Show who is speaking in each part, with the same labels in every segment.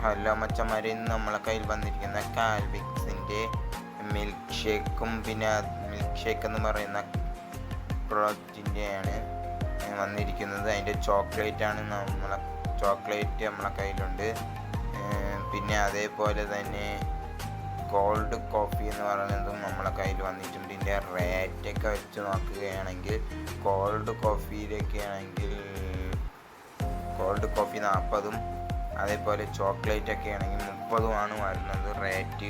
Speaker 1: Hello മച്ചന്മാരെ, ഇന്ന് നമ്മളെ കയ്യിൽ വന്നിരിക്കുന്ന കാൽവിക്സിൻ്റെ മിൽക്ക് ഷേക്കും പിന്നെ മിൽക്ക് ഷേക്ക് എന്ന് പറയുന്ന പ്രോഡക്റ്റിൻ്റെയാണ് വന്നിരിക്കുന്നത്. അതിൻ്റെ ചോക്ലേറ്റ് നമ്മളെ കയ്യിലുണ്ട്. പിന്നെ അതേപോലെ തന്നെ കോൾഡ് കോഫി എന്ന് പറയുന്നതും നമ്മളെ കയ്യിൽ വന്നിട്ടുണ്ട്. ഇതിൻ്റെ റേറ്റൊക്കെ വെച്ച് നോക്കുകയാണെങ്കിൽ കോൾഡ് കോഫി 40, അതേപോലെ ചോക്ലേറ്റ് ഒക്കെ ആണെങ്കിൽ 30 വരുന്നത് റേറ്റ്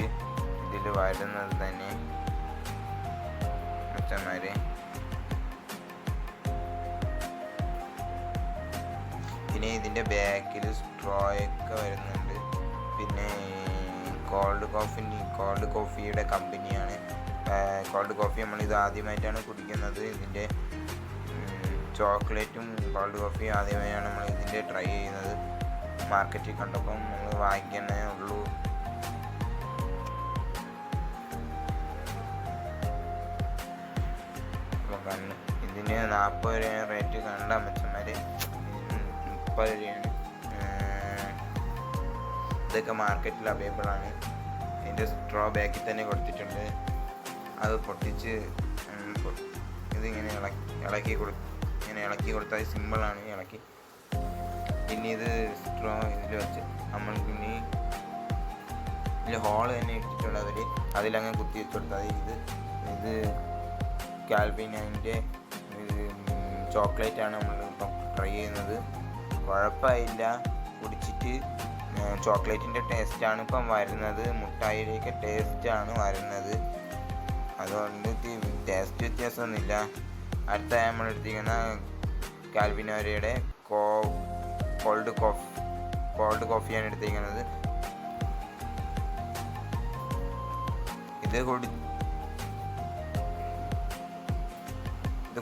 Speaker 1: ഇതിൽ വരുന്നത് തന്നെ മച്ചന്മാരെ. പിന്നെ ഇതിൻ്റെ ബാക്കിൽ സ്ട്രോയൊക്കെ വരുന്നുണ്ട്. പിന്നെ കോൾഡ് കോഫിയുടെ കമ്പനിയാണ്. കോൾഡ് കോഫി നമ്മളിത് ആദ്യമായിട്ടാണ് കുടിക്കുന്നത്. ഇതിൻ്റെ ചോക്ലേറ്റും കോൾഡ് കോഫിയും ആദ്യമായാണ് നമ്മൾ ഇതിൻ്റെ ട്രൈ ചെയ്യുന്നത്. മാർക്കറ്റിൽ കണ്ടപ്പം നമ്മൾ വാങ്ങിക്കണേ ഉള്ളൂ. ഇതിന് 40 രൂപ റേറ്റ് കണ്ട മച്ചന്മാരെ, 30 രൂപയാണ്. ഇതൊക്കെ മാർക്കറ്റിൽ അവൈലബിൾ ആണ്. ഇതിൻ്റെ സ്ട്രോ ബാക്കിൽ തന്നെ കൊടുത്തിട്ടുണ്ട്. അത് പൊട്ടിച്ച് ഇതിങ്ങനെ ഇളക്കി കൊടുത്താൽ സിമ്പിളാണ് ഇളക്കി. പിന്നെ ഇത് സ്ട്രോ ഇതിൽ വെച്ച് നമ്മൾക്കിനി ഇതിൽ ഹോള് തന്നെ ഇട്ടിട്ടുണ്ട്. അതിലങ്ങ് കുത്തി വെച്ച് കൊടുത്താൽ ഇത് കാൽവിൻ്റെ ചോക്ലേറ്റാണ് നമ്മളിപ്പം ട്രൈ ചെയ്യുന്നത്. കുഴപ്പമില്ല, കുടിച്ചിട്ട് ചോക്ലേറ്റിൻ്റെ ടേസ്റ്റാണ് ഇപ്പം വരുന്നത്. മുട്ടായിലേക്ക് ടേസ്റ്റാണ് വരുന്നത്. അതുകൊണ്ട് ടേസ്റ്റ് വ്യത്യാസമൊന്നുമില്ല. അടുത്ത നമ്മൾ എടുത്തിരിക്കുന്ന കാൽവിനോരയുടെ കോൾഡ് കോഫിയാണ് എടുത്തിരിക്കുന്നത്. ഇത്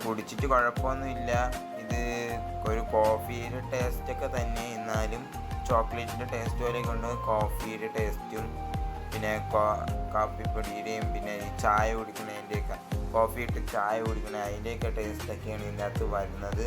Speaker 1: കുടിച്ചിട്ട് കുഴപ്പമൊന്നുമില്ല. ഇത് ഒരു കോഫിയുടെ ടേസ്റ്റൊക്കെ തന്നെ, എന്നാലും ചോക്ലേറ്റിൻ്റെ ടേസ്റ്റ് പോലെ കൊണ്ട് കോഫിയുടെ ടേസ്റ്റും പിന്നെ കാപ്പിപ്പൊടിയുടെയും പിന്നെ ഈ ചായ കുടിക്കുന്നതിൻ്റെയൊക്കെ, കോഫി ഇട്ട് ചായ കുടിക്കുന്ന അതിൻ്റെയൊക്കെ ടേസ്റ്റൊക്കെയാണ് ഇതിൻ്റെ അകത്ത് വരുന്നത്.